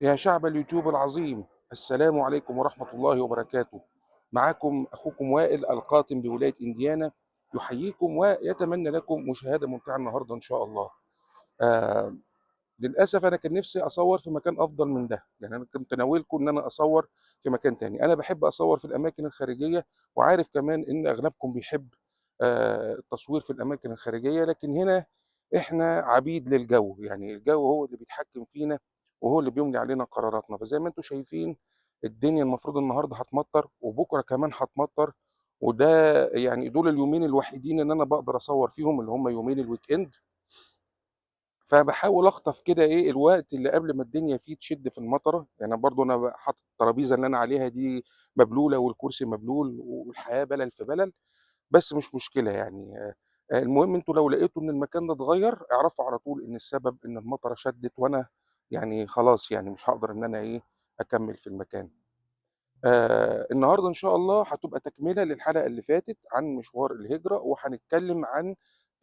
يا شعب اليوتيوب العظيم، السلام عليكم ورحمة الله وبركاته. معكم أخوكم وائل القاتم بولاية إنديانا، يحييكم ويتمنى لكم مشاهدة ممتعة النهاردة إن شاء الله. آه للأسف أنا كان نفسي أصور في مكان أفضل من ده، يعني أنا كنت ناويلكم إن أنا أصور في مكان تاني. أنا بحب أصور في الأماكن الخارجية، وعارف كمان إن أغلبكم بيحب التصوير في الأماكن الخارجية، لكن هنا إحنا عبيد للجو، يعني الجو هو اللي بيتحكم فينا وهو اللي بيملي علينا قراراتنا. فزي ما أنتم شايفين الدنيا المفروض النهارده هتمطر وبكرة كمان هتمطر، وده يعني دول اليومين الوحيدين اللي أنا باقدر أصور فيهم، اللي هم يومين الweekend. فباحاول أخطف كده إيه الوقت اللي قبل ما الدنيا فيه تشِد في المطرة، يعني برضه أنا حاطط الترابيزة اللي أنا عليها دي مبلولة والكرسي مبلول والحياة بَلَل في بَلَل، بس مش مشكلة يعني. المهم أنتم لو لقيتوا إن المكان ده اتغيّر، اعرفوا على طول إن السبب إن المطرة شدِّت وأنا يعني خلاص يعني مش هاقدر إن أنا إيه، أكمّل في المكان. النهارده إن شاء الله هتبقى تكملة للحلقة اللي فاتت عن مشوار الهجرة، وهنتكلم عن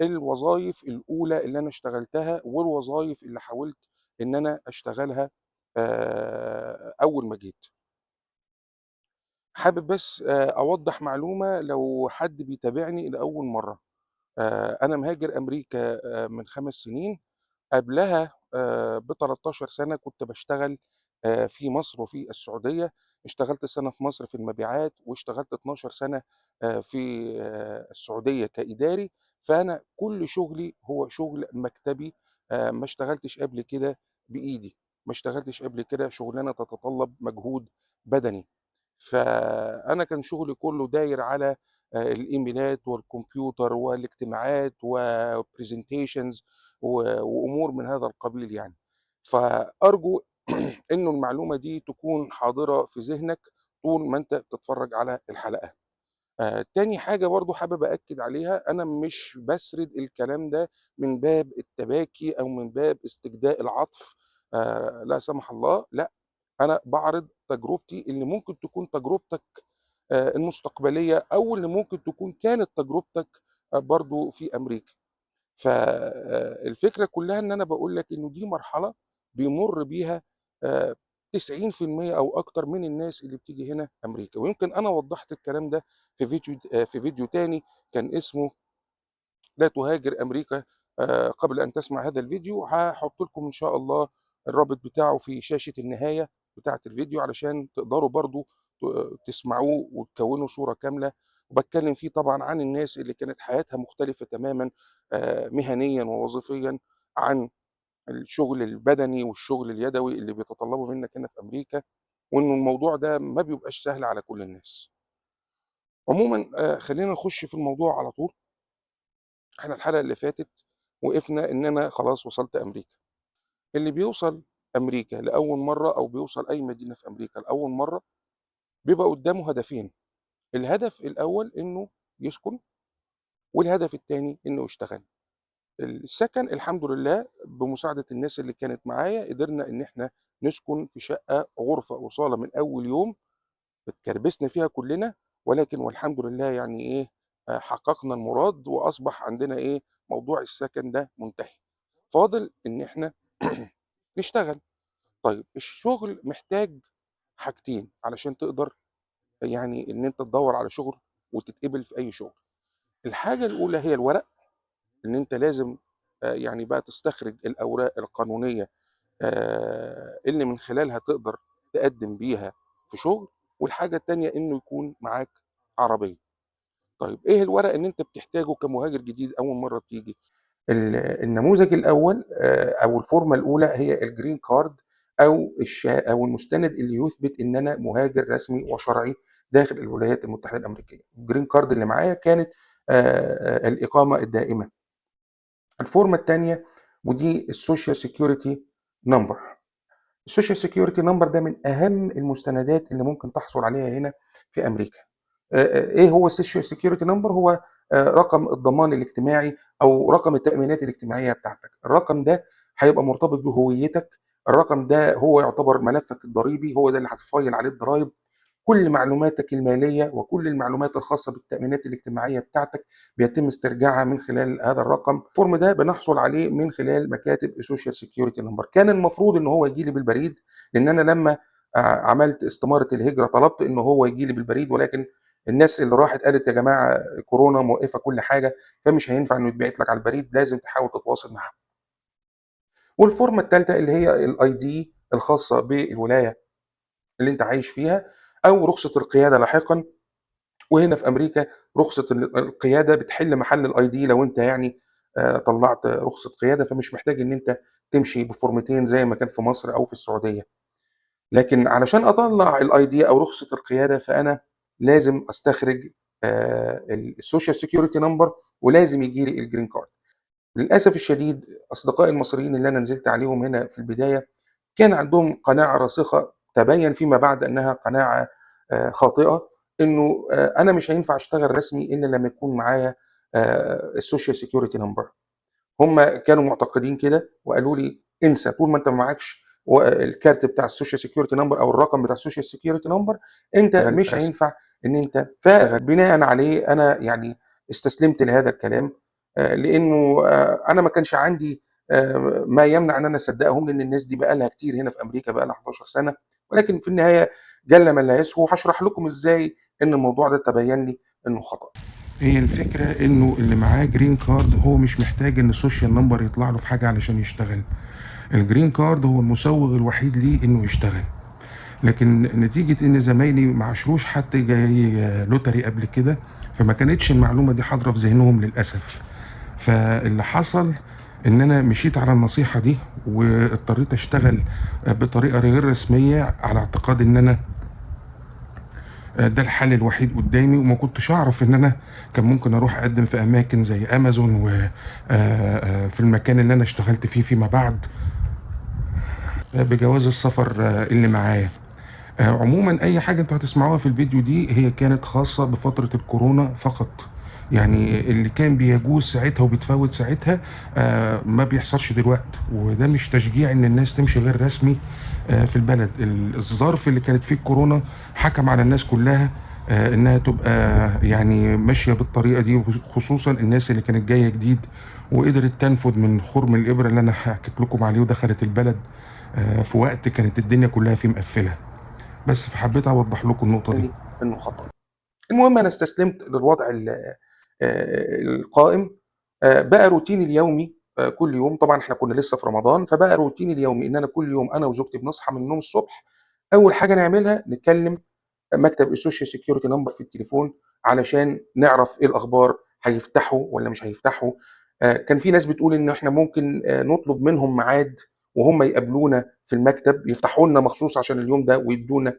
الوظايف الأولى اللي أنا اشتغلتها، والوظايف اللي حاولت إن أنا أشتغلها أول ما جيت. حابب بس أوضّح معلومة لو حد بيتابعني لأول مرّة. أنا مهاجر أمريكا من 5 سنين. قبلها ب13 سنة كنت باشتغل في مصر وفي السعودية. اشتغلت سنة في مصر في المبيعات، واشتغلت 12 سنة في السعودية كإداري. فأنا كل شغلي هو شغل مكتبي. ما اشتغلتش قبل كده بإيدي، ما اشتغلتش قبل كده شغلانة تتطلب مجهود بدني. فأنا كان شغلي كله داير على الإيميلات والكمبيوتر والاجتماعات وpresentations وأمور من هذا القبيل يعني. فأرجو إنه المعلومة دي تكون حاضرة في ذهنك طول ما أنت بتتفرج على الحلقة. تاني حاجة برضه حابب أأكد عليها، أنا مش باسرد الكلام ده من باب التباكي أو من باب استجداء العطف لا سمح الله، لأ، أنا باعرض تجربتي اللي ممكن تكون تجربتك المستقبلية، أو اللي ممكن تكون كانت تجربتك برضه في أمريكا. الفكرة كلّها إن أنا باقول لك إنه دي مرحلة بيمُر بيها آآ 90% أو أكتر من الناس اللي بتيجي هنا أمريكا، ويمكن أنا وضّحت الكلام ده في فيديو تاني كان اسمه لا تهاجر أمريكا قبل أن تسمع هذا الفيديو. هاحُط لكم إن شاء الله الرابط بتاعه في شاشة النهاية بتاعة الفيديو علشان تقدروا برضه تسمعوه وتكوّنوا صورة كاملة. وباتكلّم فيه طبعًا عن الناس اللي كانت حياتها مختلفة تمامًا مهنيًا ووظيفيًا عن الشغل البدني والشغل اليدوي اللي بيتطلّبه منّك هنا في أمريكا، وإنه الموضوع ده ما بيبقاش سهل على كل الناس. عمومًا خلّينا نخُش في الموضوع على طول. إحنا الحلقة اللي فاتت وقفنا إن أنا خلاص وصلت أمريكا. اللي بيوصل أمريكا لأول مرّة أو بيوصل أي مدينة في أمريكا لأول مرّة، بيبقى قدّامه هدفين. الهدف الأول إنه يسكن، والهدف التاني إنه يشتغل. السكن الحمد لله بمساعدة الناس اللي كانت معايا قدرنا إن إحنا نسكن في شقة غرفة وصالة من أول يوم. اتكربسنا فيها كلّنا، ولكن والحمد لله يعني إيه، حققنا المراد وأصبح عندنا إيه، موضوع السكن ده منتهي. فاضل إن إحنا نشتغل. طيب الشغل محتاج حاجتين علشان تقدر يعني إن أنت تدوّر على شغل وتتقبل في أي شغل. الحاجة الأولى هي الورق، إن أنت لازم يعني بقى تستخرج الأوراق القانونية اللي من خلالها تقدر تقدّم بيها في شغل. والحاجة التانية إنه يكون معاك عربية. طيب إيه الورق اللي أنت بتحتاجه كمهاجر جديد أول مرّة تيجي؟ النموذج الأول أو الفورمة الأولى هي الgreen card، أو المستند اللي يثبت إن أنا مهاجر رسمي وشرعي داخل الولايات المتحدة الأمريكية. الgreen card اللي معايا كانت الإقامة الدائمة. الفورمة التانية ودي الSocial Security Number. الSocial Security Number ده من أهم المستندات اللي ممكن تحصل عليها هنا في أمريكا. إيه هو الSocial Security Number؟ هو رقم الضمان الاجتماعي أو رقم التأمينات الاجتماعية بتاعتك. الرقم ده هيبقى مرتبط بهويتك. الرقم ده هو يعتبر ملفك الضريبي، هو ده اللي هتفايل عليه الضرايب. كل معلوماتك المالية وكل المعلومات الخاصة بالتأمينات الاجتماعية بتاعتك بيتم استرجاعها من خلال هذا الرقم. الفورم ده بنحصل عليه من خلال مكاتب السوشيال سيكيورتي نمبر. كان المفروض ان هو يجي لي بالبريد، لان انا لما عملت استمارة الهجرة طلبت ان هو يجي لي بالبريد، ولكن الناس اللي راحت قالت يا جماعة كورونا موقفة كل حاجة، فمش هينفع انه يتبعت لك على البريد، لازم تحاول تتواصل معاهم. والفورمة الثالثة اللي هي الاي دي الخاصة بالولاية اللي انت عايش فيها، او رخصة القيادة لاحقا. وهنا في امريكا رخصة القيادة بتحل محل الاي دي لو انت يعني طلعت رخصة قيادة، فمش محتاج ان انت تمشي بفورمتين زي ما كان في مصر او في السعودية. لكن علشان اطلع الاي دي او رخصة القيادة فانا لازم استخرج السوشيال سيكيورتي نمبر، ولازم يجي لي الجرين كارد. للاسف الشديد اصدقائي المصريين اللي انا نزلت عليهم هنا في البداية كان عندهم قناعة راسخة تبين فيما بعد أنها قناعة خاطئة، إنه أنا مش هينفع أشتغل رسمي إلا لما يكون معايا السوشيال سيكيورتي نمبر. هم كانوا معتقدين كده وقالوا لي انسى، طول ما أنت ما معكش الكارت بتاع السوشيال سيكيورتي نمبر أو الرقم بتاع السوشيال سيكيورتي نمبر أنت مش هينفع إن أنت تشتغل. فبناء عليه أنا يعني استسلمت لهذا الكلام، لأنه أنا ما كانش عندي ما يمنع ان انا اصدقهم، لان الناس دي بقى لها كتير هنا في امريكا، بقى لها 11 سنه. ولكن في النهايه جل من لا يسهو، هشرح لكم ازاي ان الموضوع ده تبين لي انه خطا. هي الفكرة انه اللي معاه جرين كارد هو مش محتاج ان السوشيال نمبر يطلع له في حاجة علشان يشتغل. الجرين كارد هو المسوغ الوحيد ليه انه يشتغل. لكن نتيجة ان زمايلي ما عاشروش حتى جاي لوتري قبل كده، فما كانتش المعلومة دي حاضرة في ذهنهم للأسف. فاللي حصل ان انا مشيت على النصيحة دي واضطريت اشتغل بطريقة غير رسمية على اعتقاد ان انا ده الحل الوحيد قدامي. وما كنتش اعرف ان انا كان ممكن اروح اقدم في اماكن زي امازون وفي المكان اللي انا اشتغلت فيه فيما بعد بجواز السفر اللي معايا. عموما اي حاجة انتوا هتسمعوها في الفيديو دي هي كانت خاصة بفترة الكورونا فقط. يعني اللي كان بيجوز ساعتها وبيتفوت ساعتها ما بيحصلش دلوقتي. وده مش تشجيع ان الناس تمشي غير رسمي في البلد. الظرف اللي كانت فيه الكورونا حكم على الناس كلها انها تبقى يعني ماشية بالطريقة دي، خصوصا الناس اللي كانت جاية جديد وقدرت تنفذ من خرم الإبرة اللي انا حكيت لكم عليه ودخلت البلد في وقت كانت الدنيا كلها فيه مقفلة. بس فحبيت اوضح لكم النقطة دي. انه خطا. المهم انا استسلمت للوضع القائم. بقى روتيني اليومي كل يوم، طبعا احنا كنا لسه في رمضان، فبقى روتيني اليومي ان انا كل يوم انا وزوجتي بنصحى من النوم الصبح، اول حاجه نعملها نتكلم مكتب السوشيال سيكيورتي نمبر في التليفون علشان نعرف ايه الاخبار، هيفتحوا ولا مش هيفتحوا. كان في ناس بتقول ان احنا ممكن نطلب منهم ميعاد وهم يقابلونا في المكتب، يفتحوا لنا مخصوص عشان اليوم ده ويدونا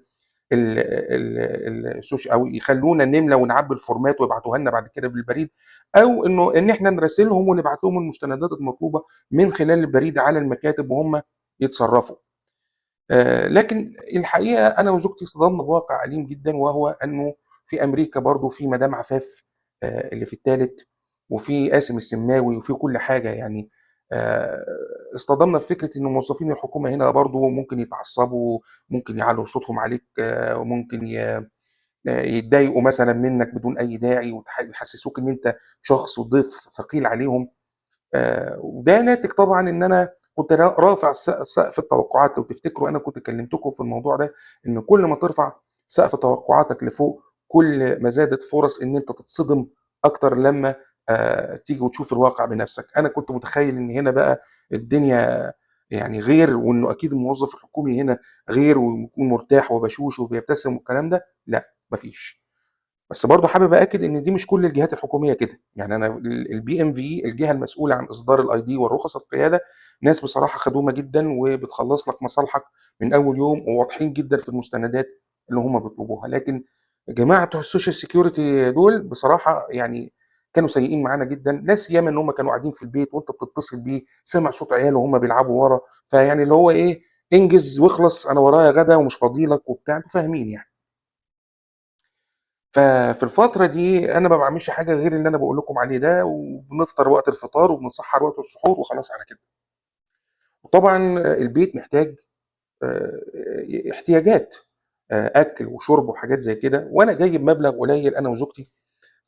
السوشيال، او يخلونا نملى ونعبي الفورمات ويبعتوها لنا بعد كده بالبريد، او ان احنا نراسلهم ونبعت لهم المستندات المطلوبه من خلال البريد على المكاتب وهم يتصرفوا. لكن الحقيقه انا وزوجتي صدمنا بواقع اليم جدا، وهو انه في امريكا برضو في مدام عفاف اللي في الثالث، وفي قاسم السماوي، وفي كل حاجه يعني. آه، اصطدمنا في فكره ان موظفين الحكومه هنا برضو ممكن يتعصبوا، ممكن يعلوا صوتهم عليك، وممكن يتضايقوا مثلا منك بدون اي داعي، ويحسسوك ان انت شخص وضيف ثقيل عليهم. وده ناتج طبعا ان انا كنت رافع سقف التوقعات. لو تفتكروا انا كنت كلمتكم في الموضوع ده، ان كل ما ترفع سقف توقعاتك لفوق كل ما زادت فرص ان انت تتصدم اكتر لما تيجي وتشوف الواقع بنفسك. انا كنت متخيل ان هنا بقى الدنيا يعني غير، وانه اكيد الموظف الحكومي هنا غير، ويكون مرتاح وبشوش وبيبتسم والكلام ده. لا، مفيش. بس برضه حابب اكد ان دي مش كل الجهات الحكوميه كده. يعني انا البي ام في، الجهه المسؤوله عن اصدار الاي دي والرخص القياده، ناس بصراحه خدومه جدا وبتخلص لك مصالحك من اول يوم، وواضحين جدا في المستندات اللي هم بيطلبوها. لكن جماعه بتوع السوشيال سيكيورتي دول بصراحه يعني كانوا سيئين معانا جدا، لا سيما ان هم كانوا قاعدين في البيت وانت بتتصل بيه سمع صوت عياله وهم بيلعبوا ورا، فيعني اللي هو ايه، انجز واخلص، انا ورايا غدا ومش فاضيلك وبتاع، انتوا فاهمين يعني. ففي الفترة دي أنا ما باعملش حاجة غير اللي أنا باقول لكم عليه ده، وبنفطر وقت الفطار وبنتسحر وقت السحور وخلاص على كده. وطبعًا البيت محتاج احتياجات. اكل وشرب وحاجات زي كده، وانا جايب مبلغ قليل انا وزوجتي،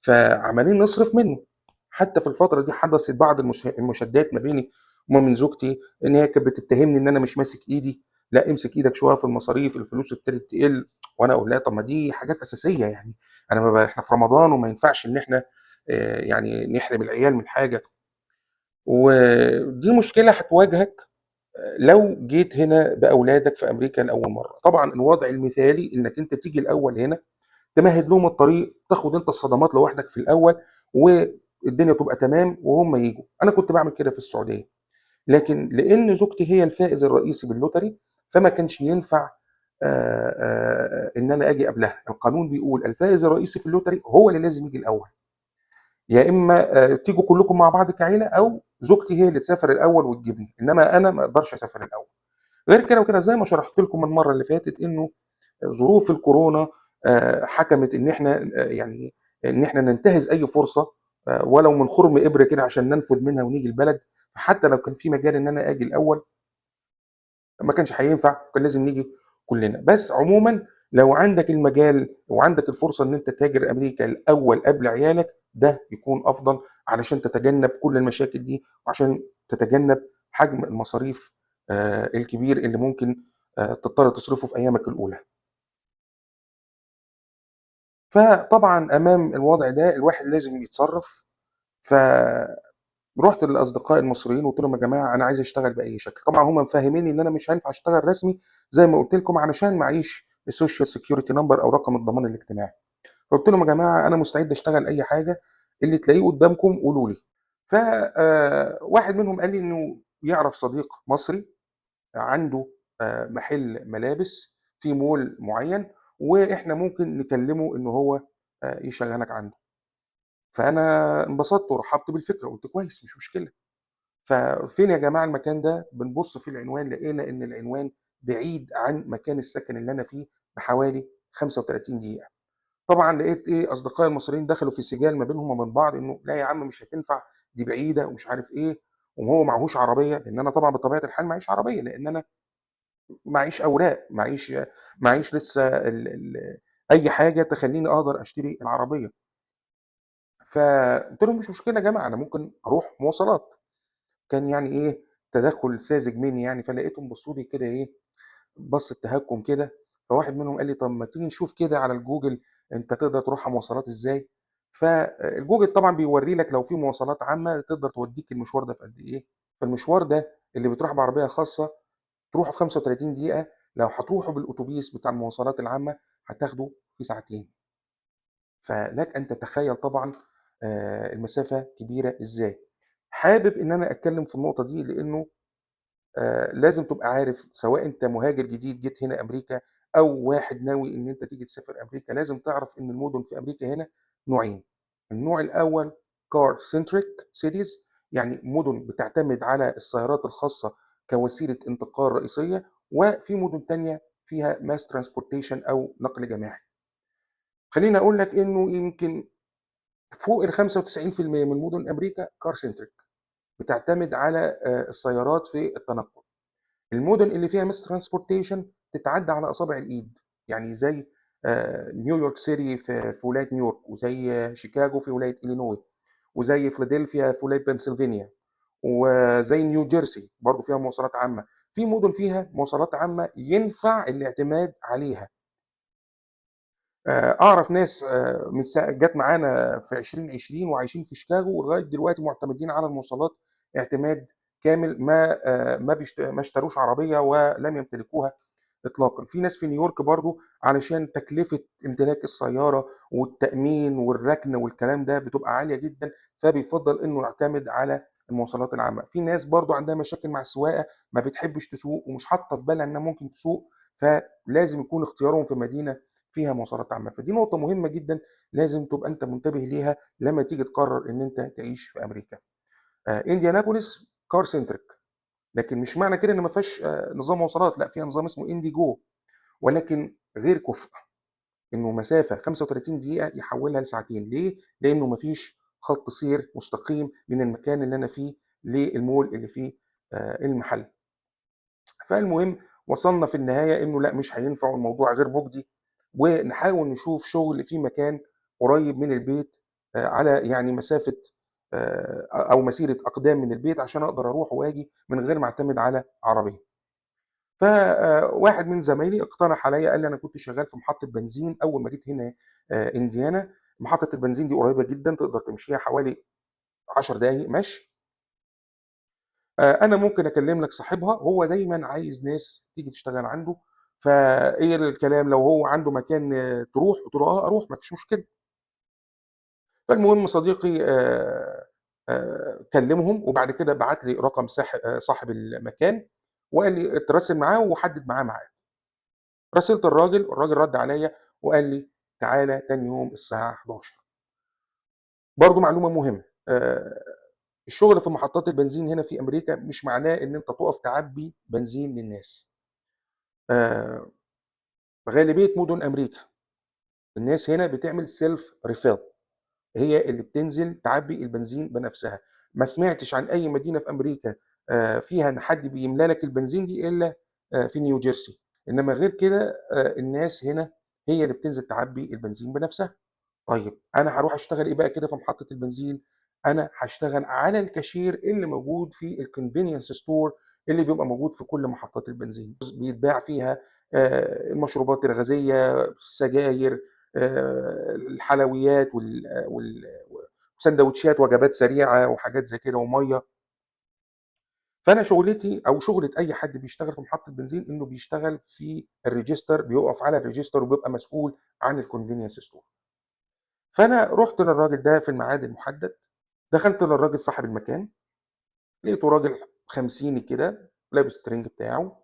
فعمالين نصرف منه. حتى في الفتره دي حدثت بعض المشادات ما بيني وما من زوجتي، ان هي كانت بتتهمني ان انا مش ماسك ايدي، لا امسك ايدك شويه في المصاريف، الفلوس ابتدت تقل. وانا اقول لها طب ما دي حاجات اساسيه يعني، انا ما احنا في رمضان وما ينفعش ان احنا يعني نحرم العيال من حاجه. ودي مشكله هتواجهك لو جيت هنا باولادك في امريكا لاول مره. طبعا الوضع المثالي انك انت تيجي الاول هنا، تمهد لهم الطريق، تاخد انت الصدمات لوحدك في الاول، والدنيا تبقى تمام وهم يجوا. انا كنت بعمل كده في السعوديه، لكن لان زوجتي هي الفائز الرئيسي باللوتري، فما كانش ينفع ان انا اجي قبلها. القانون بيقول الفائز الرئيسي في اللوتري هو اللي لازم يجي الاول، يا اما تيجوا كلكم مع بعض كعيله، او زوجتي هي اللي تسافر الاول وتجيبني، انما انا ما اقدرش اسافر الاول. غير كده وكده زي ما شرحت لكم المره اللي فاتت، انه ظروف الكورونا حكمت ان احنا يعني ان احنا ننتهز اي فرصه ولو من خرم ابره كده عشان ننفذ منها ونيجي البلد. فحتى لو كان في مجال ان انا اجي الاول، ما كانش هينفع، كان لازم نيجي كلنا. بس عموما لو عندك المجال وعندك الفرصه ان انت تهاجر امريكا الاول قبل عيالك، ده يكون افضل علشان تتجنب كل المشاكل دي، وعشان تتجنب حجم المصاريف الكبير اللي ممكن تضطر تصرفه في ايامك الاولى. فطبعا امام الوضع ده الواحد لازم يتصرف. فرحت للاصدقاء المصريين وقلت لهم يا جماعه انا عايز اشتغل باي شكل. طبعا هم مفهميني ان انا مش هينفع اشتغل رسمي زي ما قلت لكم، علشان معيش السوشيال سيكيورتي نمبر او رقم الضمان الاجتماعي. فقلت لهم يا جماعه انا مستعد اشتغل اي حاجه، اللي تلاقيه قدامكم قولوا لي. فواحد منهم قال لي انه يعرف صديق مصري عنده محل ملابس في مول معين، واحنا ممكن نكلمه ان هو يشغلك عنده. فانا انبسطت ورحبت بالفكره، قلت كويس مش مشكله. ففين يا جماعه المكان ده؟ بنبص في العنوان لقينا ان العنوان بعيد عن مكان السكن اللي انا فيه بحوالي 35 دقيقه. طبعا لقيت ايه، اصدقائي المصريين دخلوا في سجال ما بينهم وبين بعض، انه لا يا عم مش هتنفع، دي بعيده ومش عارف ايه. وهو معهوش عربيه، لان انا طبعا بطبيعه الحال معيش عربيه، لان انا معيش اوراق، معيش لسه اي حاجه تخليني اقدر اشتري العربيه. فقلت لهم مش مشكله يا جماعه، انا ممكن اروح مواصلات. كان يعني ايه، تدخل ساذج مني يعني. فلقيتهم بصوا لي كده ايه، بص التهكم كده. فواحد منهم قال لي طب ما تيجي نشوف كده على الجوجل انت تقدر تروح مواصلات ازاي. فالجوجل طبعا بيوري لك لو في مواصلات عامه تقدر توديك المشوار ده في قد ايه. فالمشوار ده اللي بتروح بعربيه خاصه تروحوا في 35 دقيقة، لو هتروحوا بالأتوبيس بتاع المواصلات العامة هتاخدوا في ساعتين. فلك أن تتخيل طبعا المسافة كبيرة إزاي. حابب إن أنا أتكلم في النقطة دي، لأنه لازم تبقى عارف، سواء أنت مهاجر جديد جيت هنا أمريكا، أو واحد ناوي إن أنت تيجي تسافر أمريكا، لازم تعرف إن المدن في أمريكا هنا نوعين. النوع الأول كار سنتريك سيتيز، يعني مدن بتعتمد على السيارات الخاصة كوسيلة انتقال رئيسية، وفي مدن تانية فيها ماس ترانسبورتيشن أو نقل جماعي. خليني أقول لك إنه يمكن فوق ال 95% من مدن أمريكا كار سنتريك، بتعتمد على السيارات في التنقل. المدن اللي فيها ماس ترانسبورتيشن تتعدى على اصابع الايد، يعني زي نيويورك سيتي في ولايه نيويورك، وزي شيكاغو في ولايه الينوي، وزي فيلادلفيا في ولايه بنسلفانيا، وزي نيو جيرسي برضو فيها مواصلات عامه. في مدن فيها مواصلات عامه ينفع الاعتماد عليها. اعرف ناس جت معانا في 2020 وعايشين في شيكاغو ولغايه دلوقتي معتمدين على المواصلات اعتماد كامل، ما اشتروش عربيه ولم يمتلكوها اطلاقا. في ناس في نيويورك برضو علشان تكلفه امتلاك السياره والتامين والركن والكلام ده بتبقى عاليه جدا، فبيفضل انه يعتمد على المواصلات العامه. في ناس برضو عندها مشاكل مع السواقه، ما بتحبش تسوق ومش حاطه في بالها انها ممكن تسوق، فلازم يكون اختيارهم في مدينه فيها مواصلات عامه. فدي نقطه مهمه جدا لازم تبقى انت منتبه ليها لما تيجي تقرر ان انت تعيش في امريكا. انديانابوليس كار سنتريك، لكن مش معنى كده ان ما فيهاش نظام مواصلات، لا فيها نظام اسمه اندي جو، ولكن غير كفء. انه مسافه 35 دقيقه يحولها لساعتين. ليه؟ لانه ما فيش خط سير مستقيم من المكان اللي انا فيه للمول اللي فيه المحل. فالمهم وصلنا في النهاية إنه لأ مش هينفع والموضوع غير مجدي، ونحاول نشوف شغل في مكان قريب من البيت على يعني مسافة أو مسيرة أقدام من البيت عشان أقدر أروح وآجي من غير ما أعتمد على عربية. فواحد من زمايلي اقترح عليّا قال لي: "أنا كنت شغال في محطة بنزين أول ما جيت هنا إنديانا، محطة البنزين دي قريبة جدًا تقدر تمشيها حوالي 10 دقايق مشي، أنا ممكن أكلم لك صاحبها هو دايمًا عايز ناس تيجي تشتغل عنده، فإيه الكلام لو هو عنده مكان تروح؟" قُلت له: "آه أروح ما فيش مشكلة." فالمهم صديقي كلمهم وبعد كده بعت لي رقم صاحب المكان وقال لي اتراسل معاه وحدد معاه ميعاد. راسلت الراجل رد عليّا وقال لي: "تعالَ تاني يوم الساعة 11:00." برضه معلومة مهمة، الشغل في محطات البنزين هنا في أمريكا مش معناه إن أنت تُقف تعبّي بنزين للناس. آآ غالبية مدن أمريكا الناس هنا بتعمل self refill، هي اللي بتنزل تعبّي البنزين بنفسها. ما سمعتش عن أي مدينة في أمريكا فيها إن حد بيملا لك البنزين دي إلا في نيو جيرسي، إنما غير كده الناس هنا هي اللي بتنزل تعبّي البنزين بنفسها. طيب أنا هاروح أشتغل إيه بقى كده في محطة البنزين؟ أنا هاشتغل على الكاشير اللي موجود في الconvenience store اللي بيبقى موجود في كل محطات البنزين، بيتباع فيها المشروبات الغازية، السجاير، الحلويات وساندوتشات وجبات سريعة وحاجات زي كده ومَيّة. فأنا شُغلتي أو شُغلة أي حد بيشتغل في محطة بنزين إنه بيشتغل في الregister، بيُقف على الregister وبيبقى مسؤول عن الconvenience store. فأنا رُحت للراجل ده في الميعاد المحدد، دخلت للراجل صاحب المكان، لقيته راجل خمسيني كده لابس الترنج بتاعه،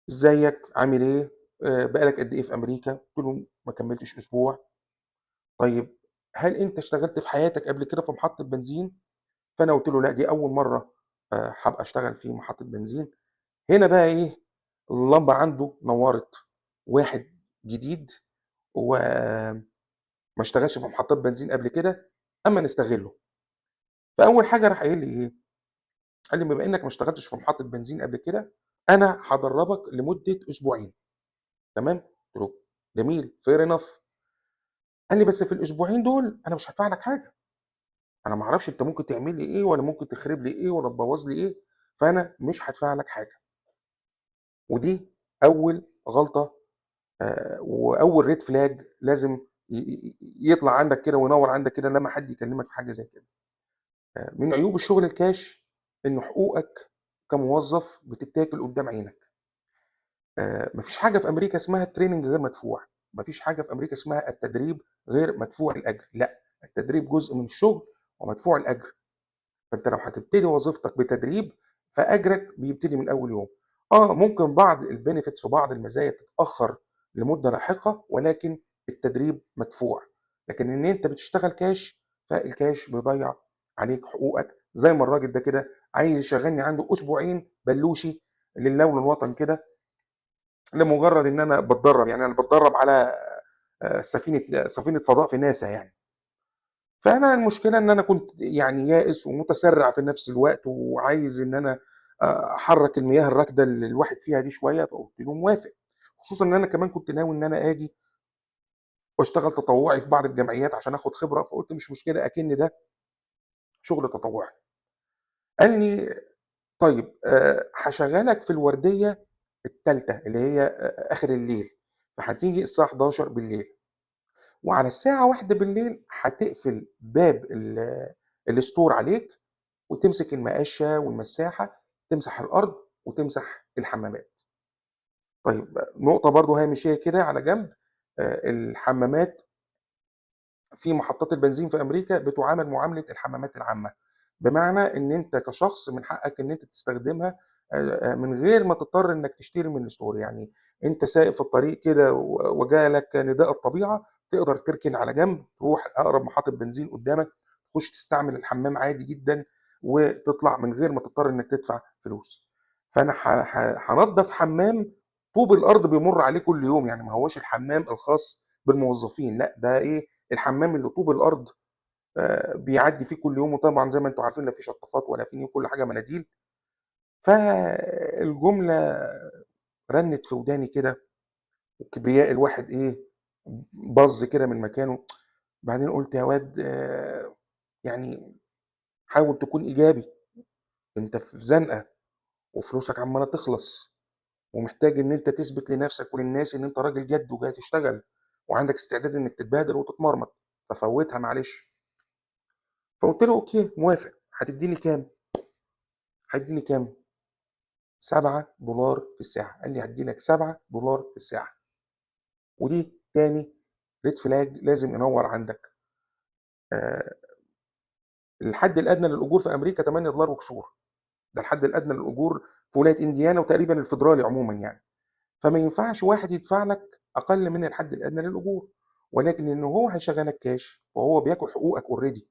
"إزيك، عامل إيه، بقى لك قد إيه في أمريكا؟" قُلت له: "ما كمّلتش أسبوع." "طيب هل أنت اشتغلت في حياتك قبل كده في محطة بنزين؟" فأنا قُلت له: "لأ، دي أول مرّة هابقى أشتغل في محطة بنزين." هنا بقى إيه، اللمبة عنده نوّرت، واحد جديد وما اشتغلش في محطات بنزين قبل كده، أمّا نستغلّه. فأول حاجة راح قايل لي إيه، قال لي: "بما إنّك ما اشتغلتش في محطة بنزين قبل كده، أنا هادرّبك لمدة أسبوعين." تمام؟ قُلت له: "جميل fair enough." قال لي: "بس في الأسبوعين دول أنا مش هادفع لك حاجة، أنا ما أعرفش أنت ممكن تعمل لي إيه والّا ممكن تخرب لي إيه والّا تبوّظ لي إيه، فأنا مش هادفع لك حاجة." ودي أول غلطة وأول red flag لازم يطلع عندك كده وينوّر عندك كده لمّا حد يكلمك في حاجة زي كده. من عيوب الشغل الكاش إن حقوقك كموظف بتتاكل قدّام عينك. ما فيش حاجة في أمريكا اسمها الtraining غير مدفوع، ما فيش حاجة في أمريكا اسمها التدريب غير مدفوع الأجر، لأ، التدريب جزء من الشغل ومدفوع الأجر. فأنت لو هتبتدي وظيفتك بتدريب، فأجرك بيبتدي من أول يوم. ممكن بعض الbenefits وبعض المزايا تتأخّر لمدة لاحقة، ولكن التدريب مدفوع. لكن إن أنت بتشتغل كاش، فالكاش بيضيّع عليك حقوقك، زي ما الراجل ده كده عايز يشغّلني عنده أسبوعين بلوشي لله وللوطن كده، لمجرد إن أنا باتدرّب، يعني أنا باتدرّب على سفينة فضاء في ناسا يعني. فأنا المشكلة إن أنا كنت يعني يائس ومتسرع في نفس الوقت، وعايز إن أنا أحرّك المياه الراكدة اللي الواحد فيها دي شوية، فقُلت له موافق، خصوصًا إن أنا كمان كنت ناوي إن أنا آجي وأشتغل تطوعي في بعض الجمعيات عشان آخد خبرة، فقُلت مش مشكلة أكِن ده شغل تطوعي. قال لي: "طيب هاشغّلك في الوردية التالتة اللي هي آخر الليل، فهتيجي الساعة 23:00 وعلى الساعة 01:00 هتقفل باب الstore عليك وتمسك المقاشة والمساحة، تمسح الأرض وتمسح الحمامات." طيب نقطة برضه هامشية كده على جنب، الحمامات في محطات البنزين في أمريكا بتُعامل معاملة الحمامات العامة، بمعنى إن أنت كشخص من حقك إن أنت تستخدمها من غير ما تضطر إنك تشتري من الstore، يعني أنت سايق في الطريق كده وجالك نداء الطبيعة، تقدر تركن على جنب، تروح أقرب محطة بنزين قدامك، تخش تستعمل الحمام عادي جدًا، وتطلع من غير ما تضطر إنك تدفع فلوس. فأنا هانضّف حمام طوب الأرض بيمُر عليه كل يوم، يعني ما هواش الحمام الخاص بالموظفين، لأ ده إيه، الحمام اللي طوب الأرض بيعدّي فيه كل يوم، وطبعًا زي ما أنتم عارفين لا في شطافات ولا في كل حاجة مناديل. فالجملة رنت في وداني كده، وكبرياء الواحد إيه، بَظ كده من مكانه. بعدين قُلت يا واد يعني حاول تكون إيجابي، أنت في زنقة وفلوسك عمّالة تخلص، ومحتاج إن أنت تثبت لنفسك وللناس إن أنت راجل جَد وجاي تشتغل، وعندك استعداد إنك تتبهدل وتتمرمط، ففوّتها معلش. فقُلت له: "أوكي موافق، هتدّيني كام؟" "هتدّيني كام؟" $7 في الساعة. قال لي: "هادّي لك $7 في الساعة." ودي تاني red flag لازم ينوّر عندك. آآ الحد الأدنى للأجور في أمريكا $8 وكسور، ده الحد الأدنى للأجور في ولاية إنديانا وتقريبًا الفيدرالي عمومًا يعني. فما ينفعش واحد يدفع لك أقل من الحد الأدنى للأجور، ولكن إن هو هيشغّلك كاش وهو بياكل حقوقك already،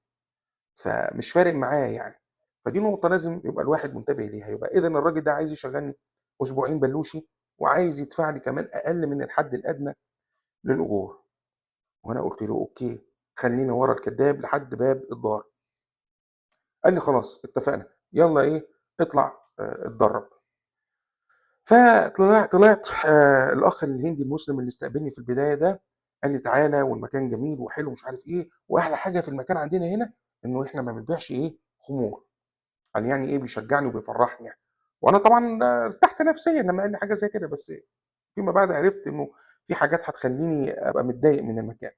فمش فارق معاه يعني. فدي نقطة لازم يبقى الواحد منتبه ليها، يبقى إذًا الراجل ده عايز يشغّلني أسبوعين بلوشي وعايز يدفع لي كمان أقل من الحد الأدنى للأجور. وأنا قُلت له: "أوكي، خلّينا ورا الكدّاب لحد باب الدار." قال لي: "خلاص اتفقنا، يالّا إيه، اطلع اتدرّب." طلعت الأخ الهندي المسلم اللي استقبلني في البداية ده، قال لي: "تعالَ والمكان جميل وحلو ومش عارف إيه، وأحلى حاجة في المكان عندنا هنا إنه إحنا ما بنبيعش إيه، خمور." قال يعني إيه بيشجعني وبيفرّحني يعني. وأنا طبعًا ارتحت نفسيًا لمّا قال لي حاجة زي كده، بس فيما بعد عرفت إنه في حاجات هتخلّيني أبقى متضايق من المكان.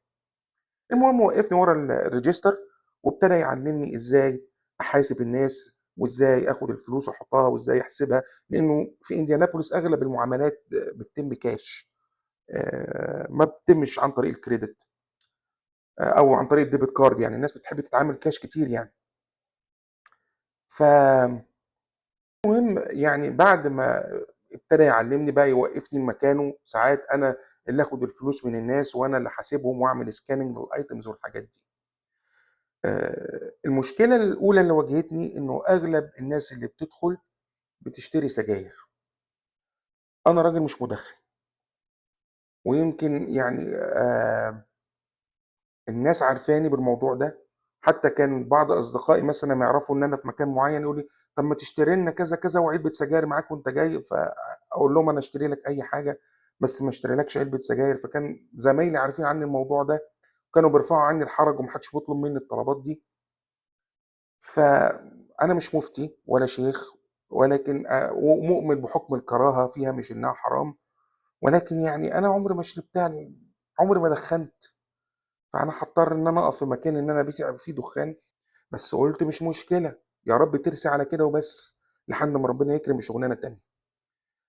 المهم وقّفني ورا الregister وابتدى يعلّمني إزاي أحاسب الناس، وإزاي آخُد الفلوس وأحطّها وإزاي أحسبها، لإنه في إنديانابوليس أغلب المعاملات بتتم كاش، ما بتتمش عن طريق الcredit أو عن طريق الdebit card، يعني الناس بتحب تتعامل كاش كتير يعني. فالمهم يعني بعد ما ابتدى يعلّمني بقى يوقّفني مكانه، ساعات أنا اللي آخُد الفلوس من الناس وأنا اللي أحاسبهم وأعمل scanning للitems والحاجات دي. المشكلة الأولى اللي واجهتني إنه أغلب الناس اللي بتدخل بتشتري سجاير. أنا راجل مش مُدخِّن، ويمكن يعني الناس عارفاني بالموضوع ده، حتى كان بعض أصدقائي مثلًا لمّا يعرفوا إن أنا في مكان معيّن يقولوا لي: "طب ما تشتري لنا كذا، كذا وعلبة سجاير معاك وأنت جاي." فأقول لهم: "أنا أشتري لك أي حاجة، بس ما اشتريلكش علبة سجاير." فكان زمايلي عارفين عني الموضوع ده، وكانوا بيرفعوا عني الحرج وما حدش بيطلب منّي الطلبات دي. فأنا مش مفتي ولا شيخ، ولكن ومؤمن بحُكم الكراهة فيها مش إنها حرام، ولكن يعني أنا عمري ما شربتها، عمري ما دخّنت، فأنا هاضطر إن أنا أقف في مكان إن أنا أبيع فيه دخان. بس قُلت مش مشكلة، يا رب ترسي على كده وبس، لحد ما ربنا يكرم بشغلانة تانية.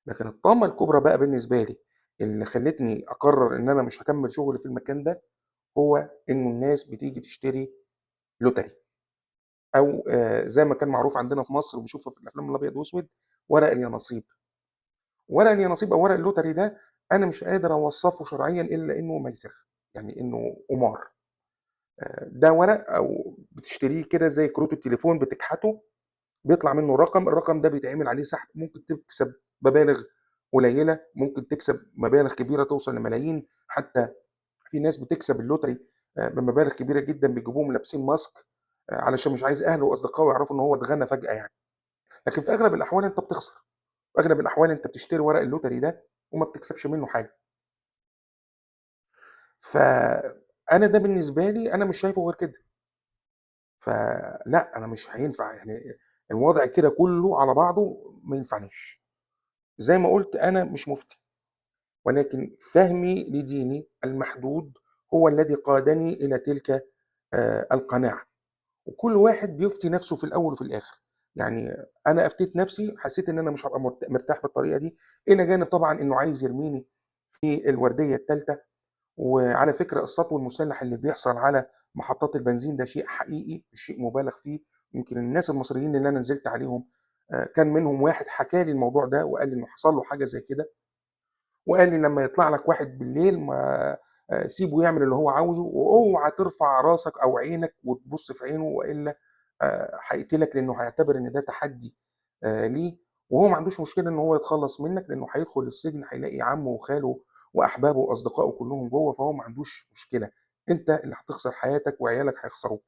لكن الطامة الكبرى بقى بالنسبة لي اللي خلّتني أقرر إن أنا مش هاكمّل شغل في المكان ده، هو إنه الناس بتيجي تشتري لوتري، أو زي ما كان معروف عندنا في مصر وبنشوفه في الأفلام الأبيض وأسود، ورق اليانصيب. ورق اليانصيب أو ورق اللوتري ده أنا مش قادر أوصّفه شرعيًا إلا إنه ميسر، يعني إنه قمار. ده ورق أو بتشتريه كده زي كروت التليفون بتكحته، بيطلع منه رقم، الرقم ده بيتعمل عليه سحب، ممكن تكسب مبالغ قليلة، ممكن تكسب مبالغ كبيرة توصل لملايين، حتى في ناس بتكسب اللوتري بمبالغ كبيرة جدًا بيجيبوهم لابسين ماسك علشان مش عايز أهله وأصدقائه يعرفوا إن هو اتغنى فجأة يعني. لكن في أغلب الأحوال أنت بتخسر، في أغلب الأحوال أنت بتشتري ورق اللوتري ده وما بتكسبش منه حاجة. فأنا ده بالنسبة لي أنا مش شايفه غير كده. فلأ، أنا مش هينفع يعني الوضع كده كُلّه على بعضه ما ينفعنيش. زي ما قُلت أنا مش مُفتي، ولكن فهمي لديني المحدود هو الذي قادني إلى تلك القناعة. وكل واحد بيفتي نَفْسه في الأول وفي الآخر. يعني أنا أفتيت نَفْسي حسّيت إن أنا مش هابقى مرتاح بالطريقة دي، إلى جانب طبعًا إنه عايز يرميني في الوردية التالتة. وعلى فكرة السطو المسلح اللي بيحصل على محطات البنزين ده شيء حقيقي مش شيء مُبالغ فيه. يمكن الناس المصريين اللي أنا نزلت عليهم كان منهم واحد حكى لي الموضوع ده وقال لي إنه حصل له حاجة زي كده، وقال لي: "لمّا يطلع لك واحد بالليل ما سيبه يعمل اللي هو عاوزه، واوعى ترفع راسك أو عينك وتبُص في عينه وإلا هيقتلك، لإنه هيعتبر إن ده تحدي ليه، وهو ما عندوش مشكلة إن هو يتخلّص منّك لإنه هيدخل السجن هيلاقي عمه وخاله وأحبابه وأصدقائه كلّهم جوّه، فهو ما عندوش مشكلة، أنت اللي هتخسر حياتك وعيالك هيخسروك."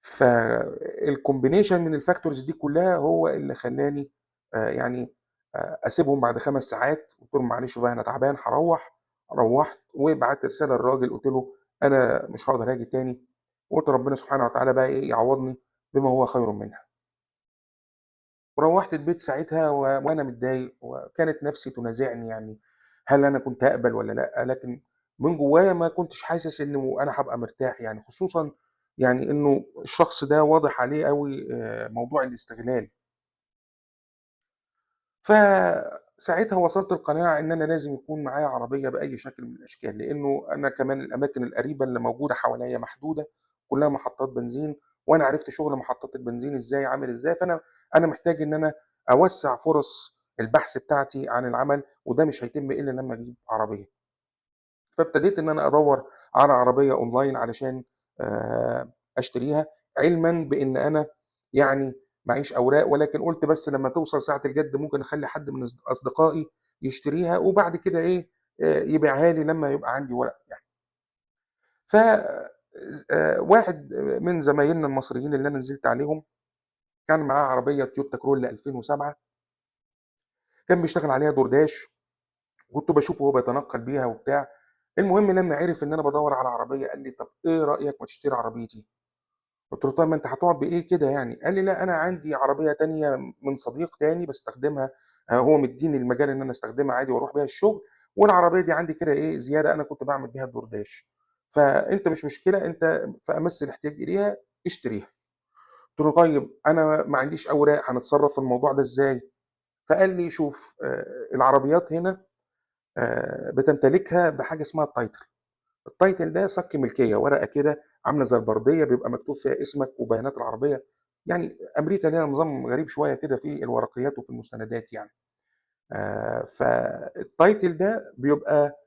فالcombination من الfactors دي كلها هو اللي خلّاني يعني أسيبهم بعد 5 ساعات، قُلت لهم: "معلش بقى أنا تعبان هاروّح." روّحت وبعت رسالة للراجل قُلت له: "أنا مش هاقدر آجي تاني." وقُلت ربنا سبحانه وتعالى بقى إيه يعوّضني بما هو خير منها. وروّحت البيت ساعتها وأنا متضايق، وكانت نَفْسي تنازعني يعني هل أنا كنت أقبل والّا لأ، لكن من جوّايا ما كنتش حاسس إنه أنا هابقى مرتاح يعني، خصوصًا يعني إنه الشخص ده واضح عليه أوي موضوع الاستغلال. فساعتها وصلت لقناعة إن أنا لازم يكون معايا عربية بأي شكل من الأشكال، لإنه أنا كمان الأماكن القريبة اللي موجودة حواليّا محدودة، كلّها محطات بنزين، وأنا عرفت شغل محطات البنزين إزاي عامل إزاي، فأنا محتاج إن أنا أوسّع فرص البحث بتاعتي عن العمل، وده مش هيتم إلا لمّا أجيب عربية. فابتديت إن أنا أدوّر على عربية أونلاين علشان أشتريها، علمًا بإن أنا يعني معييش أوراق، ولكن قُلت بس لمّا توصل ساعة الجَد ممكن أخلّي حد من أصدقائي يشتريها، وبعد كده إيه، يبيعها لي لمّا يبقى عندي ورق يعني. ف واحد من زمايلنا المصريين اللي أنا نزلت عليهم، كان معاه عربية تويوتا كرولا 2007 كان بيشتغل عليها دورداش، وكنت باشوفه وهو بيتنقّل بيها وبتاع. المهم لمّا عرف إن أنا بادوّر على عربية قال لي: "طَب إيه رأيك ما تشتري عربيتي؟" قُلت له: "طيب ما أنت هتقعد بإيه كده يعني؟" قال لي: "لأ أنا عندي عربية تانية من صديق تاني باستخدمها هو مدّيني المجال إن أنا أستخدمها عادي وأروح بيها الشغل، والعربية دي عندي كده إيه زيادة أنا كنت باعمل بيها الدورداش، فأنت مش مشكلة أنت في أمَس الاحتياج إليها اشتريها." قُلت له: "طيب أنا ما عنديش أوراق هنتصرّف في الموضوع ده إزاي؟" فقال لي: "شوف العربيات هنا بتمتلكها بحاجة اسمها الtitle. الtitle ده صك ملكية، ورقة كده عاملة زي البردية بيبقى مكتوب فيها اسمك وبيانات العربية، يعني أمريكا ليها نظام غريب شوية كده في الورقيات وفي المستندات يعني. فالtitle ده بيبقى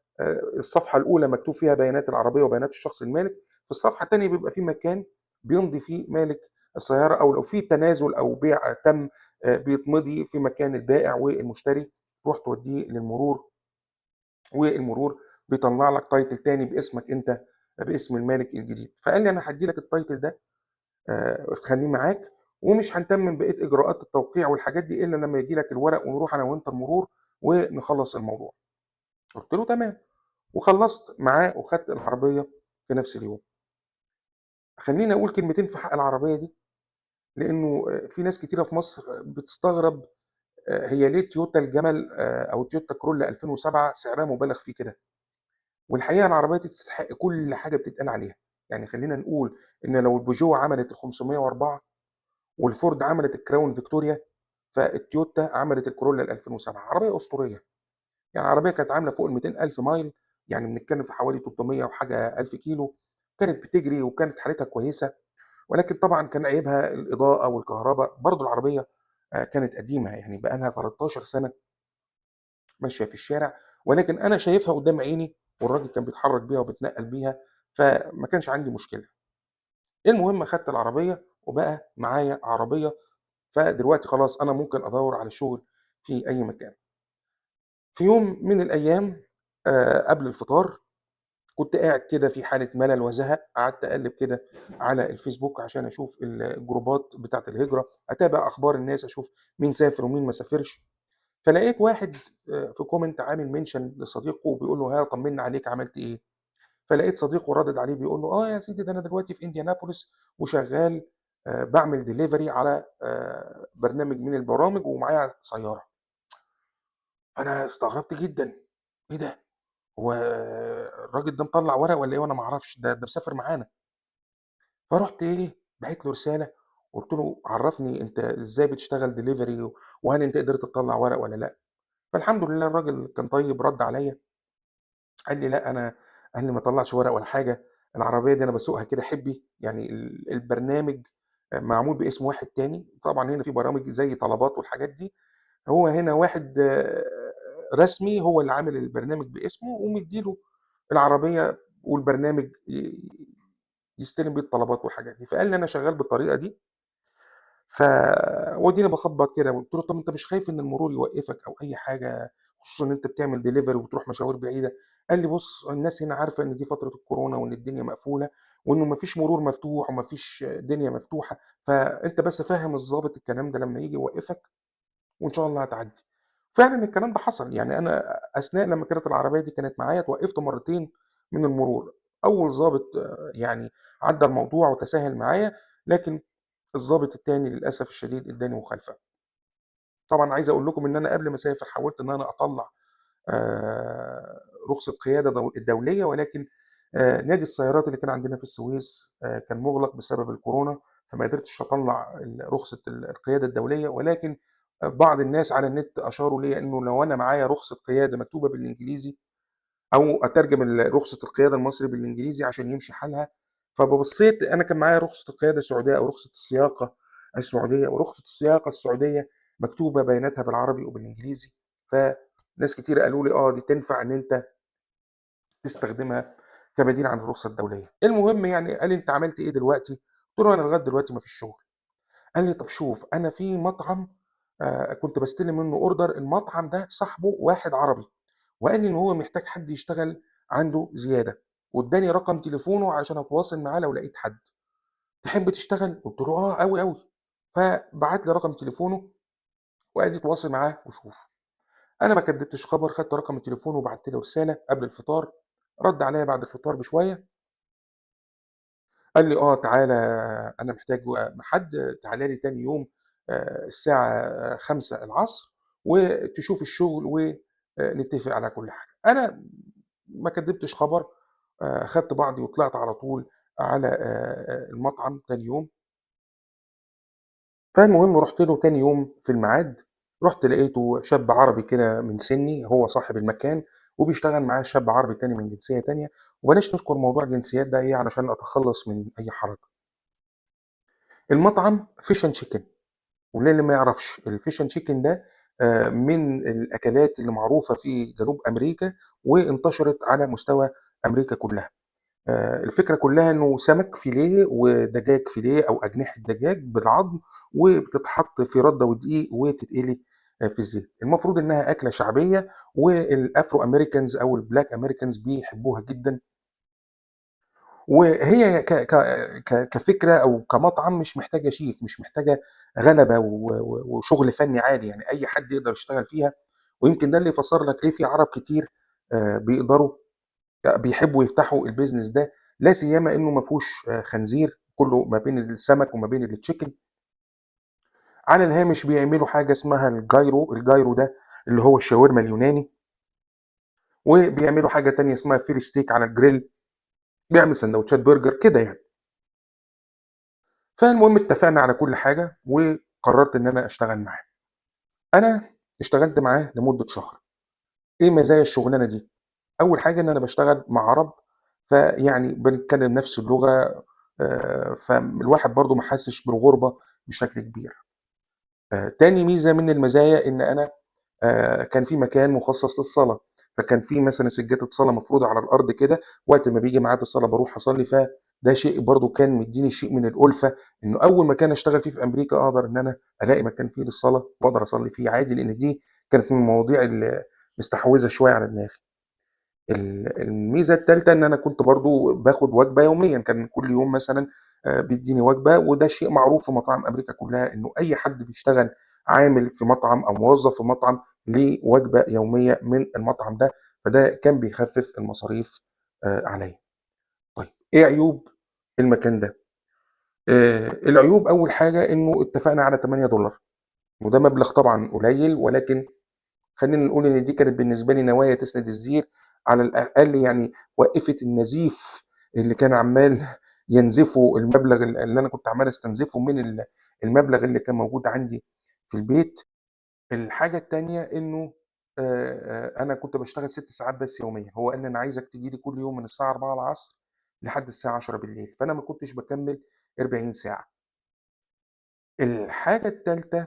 الصفحة الأولى مكتوب فيها بيانات العربية وبيانات الشخص المالك، في الصفحة التانية بيبقى في مكان بيمضي فيه مالك السيارة أو لو في تنازل أو بيع تم بيتمضي في مكان البائع والمشتري، تروح توديه للمرور والمرور بيطلّع لك title تاني باسمك أنت، باسم المالك الجديد. فقال لي: "أنا هادّي لك الtitle ده خلّيه معاك ومش هنتمم بقية إجراءات التوقيع والحاجات دي إلا لمّا ييجي لك الورق ونروح أنا وأنت المرور ونخلّص الموضوع." قُلت له: "تمام." وخلّصت معاه وخدت العربية في نفس اليوم. خلّيني أقول كلمتين في حق العربية دي، لإنه في ناس كتيرة في مصر بتستغرب هي ليه تويوتا الجمل أو تويوتا كرولا 2007 سعرها مُبالغ فيه كده. والحقيقة العربية دي تستحق كل حاجة بتتقال عليها، يعني خلّينا نقول إن لو البيجو عملت ال504 والفورد عملت الكراون فيكتوريا، فالتويوتا عملت الكورولا ال2007 عربية أسطورية، يعني عربية كانت عاملة فوق ال200,000 مايل، يعني بنتكلم في حوالي 300 وحاجة ألف كيلو، كانت بتجري وكانت حالتها كويسة، ولكن طبعًا كان عيبها الإضاءة والكهربا، برضه العربية كانت قديمة يعني بقى لها 13 سنة ماشية في الشارع، ولكن أنا شايفها قدّام عيني والراجل كان بيتحرّك بيها وبيتنقّل بيها، فما كانش عندي مشكلة. المهم أخدت العربية وبقى معايا عربية، فدلوقتي خلاص أنا ممكن أدوّر على شغل في أي مكان. في يوم من الأيام قبل الفطار كنت قاعد كده في حالة ملل وزهق، قعدت أقلِّب كده على الفيسبوك عشان أشوف الجروبات بتاعة الهجرة، أتابع أخبار الناس، أشوف مين سافر ومين ما سافرش. فلقيت واحد في comment عامل mention لصديقه وبيقول له: "ها طمّنا عليك عملت إيه؟" فلقيت صديقه رادد عليه بيقول له: "آه يا سيدي ده أنا دلوقتي في إنديانابوليس وشغّال باعمل delivery على برنامج من البرامج ومعايا سيارة." أنا استغربت جدًا، إيه ده! هو الراجل ده مطلّع ورق والّا إيه وأنا ما أعرفش، ده مسافر معانا. فرُحت إيه، باعت له رسالة قُلت له: "عرّفني أنت إزاي بتشتغل delivery وهل أنت قدرت تطلّع ورق والّا لأ؟" فالحمد لله الراجل كان طيب رَد عليّا قال لي: "لأ أنا" قال لي: "ما اطلّعش ورق ولا حاجة، العربية دي أنا باسوقها كده حِبّي، يعني البرنامج معمول باسم واحد تاني." طبعًا هنا في برامج زي طلبات والحاجات دي، هو هنا واحد رسمي هو اللي عامل البرنامج باسمه ومدّي له العربية والبرنامج يستلم بيه الطلبات والحاجات دي، فقال لي: "أنا شغّال بالطريقة دي." ف واديني باخبّط كده، قُلت له: "طَب أنت مش خايف إن المرور يوقّفك أو أي حاجة، خصوصًا إن أنت بتعمل delivery وبتروح مشاوير بعيدة؟" قال لي: "بُص، الناس هنا عارفة إن دي فترة الكورونا وإن الدنيا مقفولة وإنه ما فيش مرور مفتوح وما فيش دنيا مفتوحة، فأنت بس فهِّم الضابط الكلام ده لمّا ييجي يوقّفك وإن شاء الله هتعدّي." فعلًا الكلام ده حصل، يعني أنا أثناء لمّا كانت العربية دي كانت معايا اتوقّفت مرّتين من المرور، أول ضابط يعني عدّى الموضوع وتساهل معايا، لكن الضابط التاني للأسف الشديد ادّاني مخالفة. طبعًا عايز أقول لكم إن أنا قبل ما أسافر حاولت إن أنا أطلّع رخصة قيادة دولية، ولكن نادي السيارات اللي كان عندنا في السويس كان مُغلق بسبب الكورونا، فما قدرتش أطلّع رخصة القيادة الدولية، ولكن بعض الناس على النت أشاروا ليّا إنه لو أنا معايا رخصة قيادة مكتوبة بالإنجليزي أو أترجم رخصة القيادة المصري بالإنجليزي عشان يمشي حالها، فبصيت أنا كان معايا رخصة القيادة السعودية أو رخصة السياقة السعودية، ورخصة السياقة السعودية مكتوبة بياناتها بالعربي وبالإنجليزي، فناس كتيرة قالوا لي: "آه، دي تنفع إن أنت تستخدمها كبديل عن الرخصة الدولية." المهم يعني قال لي: "أنت عملت إيه دلوقتي؟" قُلت له: "أنا لغاية دلوقتي ما فيش شغل." قال لي: "طب شوف، أنا في مطعم كنت باستلم منه order، المطعم ده صاحبه واحد عربي، وقال لي إن هو محتاج حد يشتغل عنده زيادة، وادّاني رقم تليفونه عشان أتواصل معاه لو لقيت حد، تحب تشتغل؟" قُلت له: "آه، أوي، أوي." فبعت لي رقم تليفونه وقال لي: "اتواصل معاه وشوف." أنا ما كدبتش خبر، خدت رقم تليفونه وبعت له رسالة قبل الفطار، رَد عليّا بعد الفطار بشوية، قال لي: "آه، تعالَ أنا محتاج حد، تعالَ لي تاني يوم الساعة 17:00 وتشوف الشغل نتفق على كل حاجة." أنا ما كدبتش خبر، خدت بعضي وطلعت على طول على المطعم تاني يوم، فالمهم رُحت له تاني يوم في الميعاد، رُحت لقيته شاب عربي كده من سِنّي، هو صاحب المكان، وبيشتغل معاه شاب عربي تاني من جنسية تانية، وبلاش نذكر موضوع الجنسيات ده إيه علشان أتخلّص من أي حرج. المطعم fish and chicken، وللي ما يعرفش الfish and chicken ده من الأكلات اللي معروفة في جنوب أمريكا وانتشرت على مستوى أمريكا كلّها. الفكرة كلّها إنه سمك فيليه ودجاج فيليه أو أجنحة دجاج بالعضم، وبتتحط في ردة ودقيق وتتقلي في الزيت. المفروض إنها أكلة شعبية والAfro Americans أو الBlack Americans بيحبوها جدًا، وهي ك ك ك كفكرة أو كمطعم مش محتاجة شيف، مش محتاجة غلبة وشغل فني عالي، يعني أي حد يقدر يشتغل فيها، ويمكن ده اللي يفسّر لك ليه في عرب كتير بيقدروا بيحبّوا يفتحوا الbusiness ده، لا سيما إنه ما فيهوش خنزير، كُلّه ما بين السمك وما بين الchicken. على الهامش بيعملوا حاجة اسمها الجايرو ده اللي هو الشاورما اليوناني، وبيعملوا حاجة تانية اسمها فيلي ستيك على الgrill، بيعمل ساندوتشات برجر كده يعني. فالمهم اتفقنا على كل حاجة وقررت إن أنا أشتغل معاه. أنا اشتغلت معاه لمدة شهر. إيه مزايا الشغلانة دي؟ أول حاجة إن أنا باشتغل مع عرب، فيعني بنتكلم نفس اللغة، فالواحد برضه ما حسّش بالغُربة بشكل كبير. تاني ميزة من المزايا إن أنا كان في مكان مخصص للصلاة، فكان في مثلًا سجادة صلاة مفروضة على الأرض كده، وقت ما بييجي ميعاد الصلاة باروح أصلّي، فده شيء برضه كان مدّيني شيء من الأُلفة، إنه أول مكان أشتغل فيه في أمريكا أقدر إن أنا ألاقي مكان فيه للصلاة وأقدر أصلّي فيه عادي، لإن دي كانت من المواضيع مستحوذة شوية على دماغي. الميزة التالتة إن أنا كنت برضه باخد وجبة يوميًا، كان كل يوم مثلًا بيدّيني وجبة، وده شيء معروف في مطاعم أمريكا كلّها، إنه أي حد بيشتغل عامل في مطعم أو موظف في مطعم ليه وجبة يومية من المطعم ده، فده كان بيخفف المصاريف عليّا. طيب إيه عيوب المكان ده؟ العيوب أول حاجة إنه اتفقنا على $8، وده مبلغ طبعًا قليل، ولكن خلّينا نقول إن دي كانت بالنسبة لي نوايا تسند الزير، على الأقل يعني وقّفت النزيف اللي كان عمّال ينزفه المبلغ اللي أنا كنت عمّال أستنزفه من المبلغ اللي كان موجود عندي في البيت. الحاجة التانية إنه أنا كنت باشتغل 6 ساعات بس يوميًا، هو قال لي: "أنا عايزك تيجي لي كل يوم من الساعة 16:00 لحد الساعة 22:00." فأنا ما كنتش باكمّل 40 ساعة. الحاجة التالتة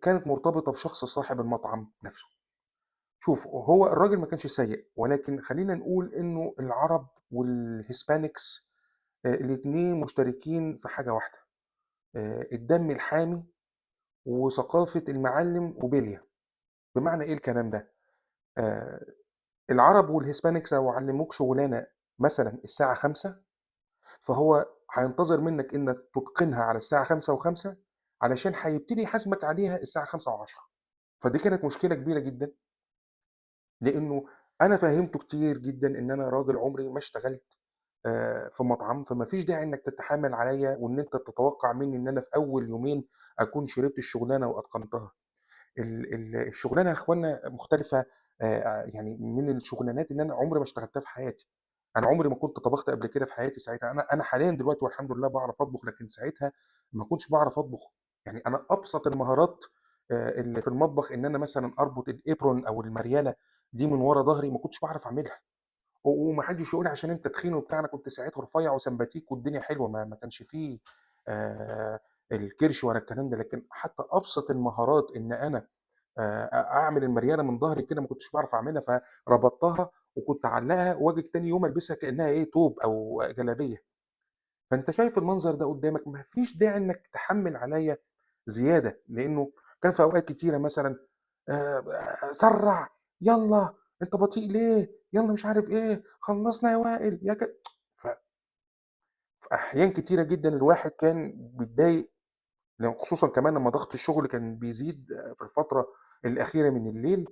كانت مرتبطة بشخص صاحب المطعم نفسه. شوف، هو الراجل ما كانش سيء، ولكن خلّينا نقول إنه العرب والhispanics الاتنين مشتركين في حاجة واحدة، الدم الحامي وثقافة المعلِّم وبلية. بمعنى إيه الكلام ده؟ آآ العرب والhispanics لو علموك شغلانة مثلًا الساعة 17:00 فهو هينتظر منك إنك تتقنها على الساعة 17:05 علشان هيبتدي يحاسبك عليها الساعة 17:10. فدي كانت مشكلة كبيرة جدًا، لإنه أنا فهّمته كتير جدًا إن أنا راجل عمري ما اشتغلت في مطعم، فما فيش داعي إنك تتحامل عليّا وإن أنت تتوقع منّي إن أنا في أول يومين أكون شربت الشغلانة وأتقنتها. الشغلانة يا إخوانا مختلفة يعني من الشغلانات اللي أنا عمري ما اشتغلتها في حياتي. أنا عمري ما كنت طبخت قبل كده في حياتي ساعتها. أنا حاليًا دلوقتي والحمد لله باعرف أطبخ، لكن ساعتها ما كنتش باعرف أطبخ. يعني أنا أبسط المهارات اللي في المطبخ إن أنا مثلًا أربط الapron أو المريالة دي من ورا ضهري، ما كنتش باعرف أعملها. وما حدش يقول لي عشان أنت تخين وبتاع، أنا كنت ساعتها رفيع وسمباتيك والدنيا حلوة، ما كانش في آآ الكرش ولا الكلام ده. لكن حتى أبسط المهارات إن أنا أعمل المريالة من ضهري كده ما كنتش باعرف أعملها، فربطتها وكنت أعلّقها وآجي تاني يوم ألبسها كإنها إيه، توب أو جلابية. فأنت شايف المنظر ده قدّامك، ما فيش داعي إنك تحمّل عليّا زيادة، لإنه كان في أوقات كتيرة مثلًا سرّع، يالّا، أنت بطيء ليه، يالّا مش عارف إيه، خلّصنا يا وائل يا ف في أحيان كتيرة جدًا الواحد كان بيتضايق، خصوصًا كمان لمّا ضغط الشغل كان بيزيد في الفترة الأخيرة من الليل.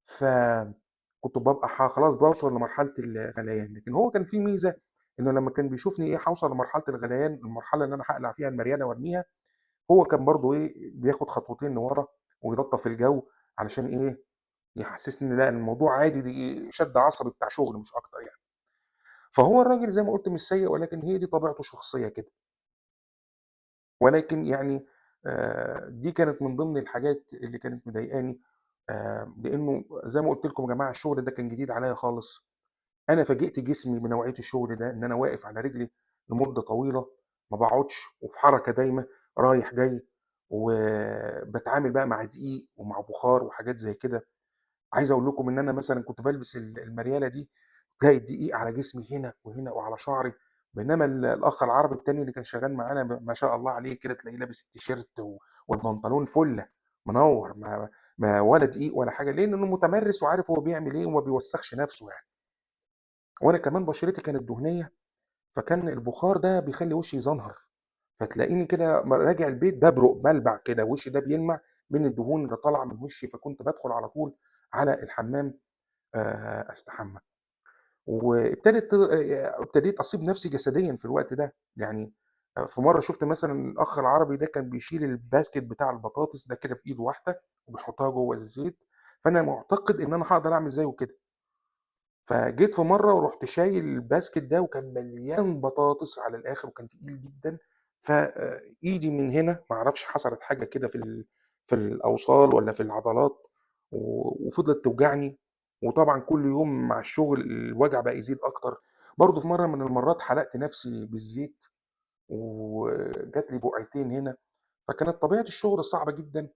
فكنت بابقى خلاص باوصل لمرحلة الغليان. لكن هو كان في ميزة إنه لمّا كان بيشوفني إيه هاوصل لمرحلة الغليان، المرحلة اللي أنا هاقلع فيها المريالة وارميها، هو كان برضه إيه، بياخد خطوتين لورا ويلطّف الجو علشان إيه، يحسسني إن لأ الموضوع عادي، دي شد عصبي بتاع شغل مش أكتر يعني. فهو الراجل زي ما قُلت مش سيء، ولكن هي دي طبيعته الشخصية كده. ولكن يعني دي كانت من ضمن الحاجات اللي كانت مضايقاني. لإنه زي ما قُلت لكم يا جماعة الشغل ده كان جديد عليّا خالص. أنا فاجئت جسمي بنوعية الشغل ده، إن أنا واقف على رجلي لمدة طويلة، ما باقعدش وفي حركة دايمة رايح جاي، وباتعامل بقى مع دقيق ومع بخار وحاجات زي كده. عايز أقول لكم إن أنا مثلًا كنت بالبس المريالة دي، تلاقي الدقيق على جسمي هنا وهنا وعلى شعري. بينما الأخ العربي التاني اللي كان شغال معانا ما شاء الله عليه كده تلاقيه لابس التيشيرت والبنطلون فُلة، منوّر، ما ولا دقيق ولا حاجة. ليه؟ لإنه متمرِّس وعارف هو بيعمل إيه وما بيوسّخش نَفْسه يعني. وأنا كمان بشرتي كانت دهنية، فكان البخار ده بيخلّي وشّي يزنهر. فتلاقيني كده راجع البيت بابرق، بالبع كده، وشّي ده بيلمع من الدهون اللي طالعة من وشّي. فكنت بادخل على طول على الحمّام أستحمى. ابتديت أصيب نفسي جسديًا في الوقت ده. يعني في مرّة شُفت مثلًا الأخ العربي ده كان بيشيل الباسكت بتاع البطاطس ده كده بإيد واحدة وبيحطها جوّه الزيت، فأنا معتقد إن أنا هاقدر أعمل زيه كده. فجيت في مرّة ورُحت شايل الباسكت ده وكان مليان بطاطس على الآخر وكان تقيل جدًا. إيدي من هنا ما أعرفش حصلت حاجة كده في الأوصال والّا في العضلات وفضلت توجعني. وطبعًا كل يوم مع الشغل الوجع بقى يزيد أكتر. برضه في مرّة من المرّات حرقت نفسي بالزيت وجات لي بقعتين هنا. فكانت طبيعة الشغل صعبة جدًا.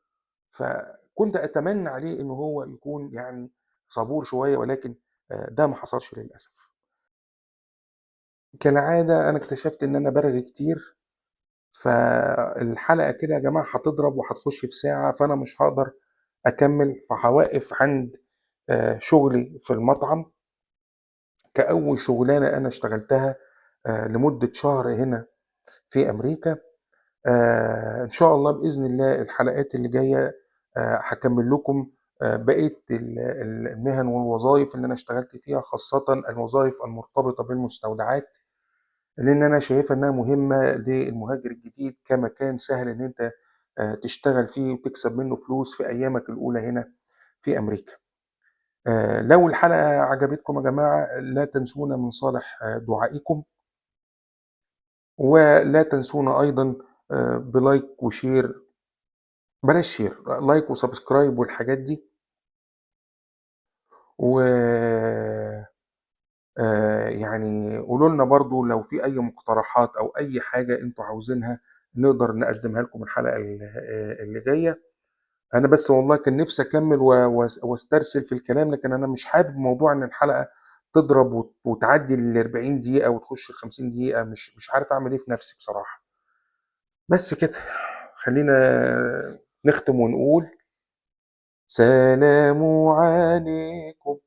فكنت أتمنى عليه إن هو يكون يعني صبور شوية، ولكن ده ما حصلش للأسف. كالعادة أنا اكتشفت إن أنا بارغي كتير، فالحلقة كده يا جماعة هتضرب وهتخش في ساعة، فأنا مش هاقدر أكمّل. فهاوقّف عند شغلي في المطعم كأول شغلانة أنا اشتغلتها لمدة شهر هنا في أمريكا. إن شاء الله بإذن الله الحلقات اللي جاية هاكمّل لكم بقية المهن والوظايف اللي أنا اشتغلت فيها، خاصةً الوظايف المرتبطة بالمستودعات، لإن أنا شايفها إنها مهمة للمهاجر الجديد كمكان سهل إن أنت تشتغل فيه وتكسب منّه فلوس في أيامك الأولى هنا في أمريكا. لو الحلقة عجبتكم يا جماعة لا تنسونا من صالح دعائكم، ولا تنسونا أيضًا بلايك وشير، بلاش شير، لايك وسبسكرايب والحاجات دي. و يعني قولوا لنا برضه لو في أي مقترحات أو أي حاجة أنتم عاوزينها نقدر نقدّمها لكم الحلقة اللي جاية. أنا بس والله كان نِفْسي أكمّل واسترسل في الكلام، لكن أنا مش حابب موضوع إن الحلقة تضرب وتعدّي ال40 دقيقة وتخش ال50 دقيقة. مش عارف أعمل إيه في نَفْسي بصراحة. بس كده، خلّينا نختم ونقول سلام عليكم.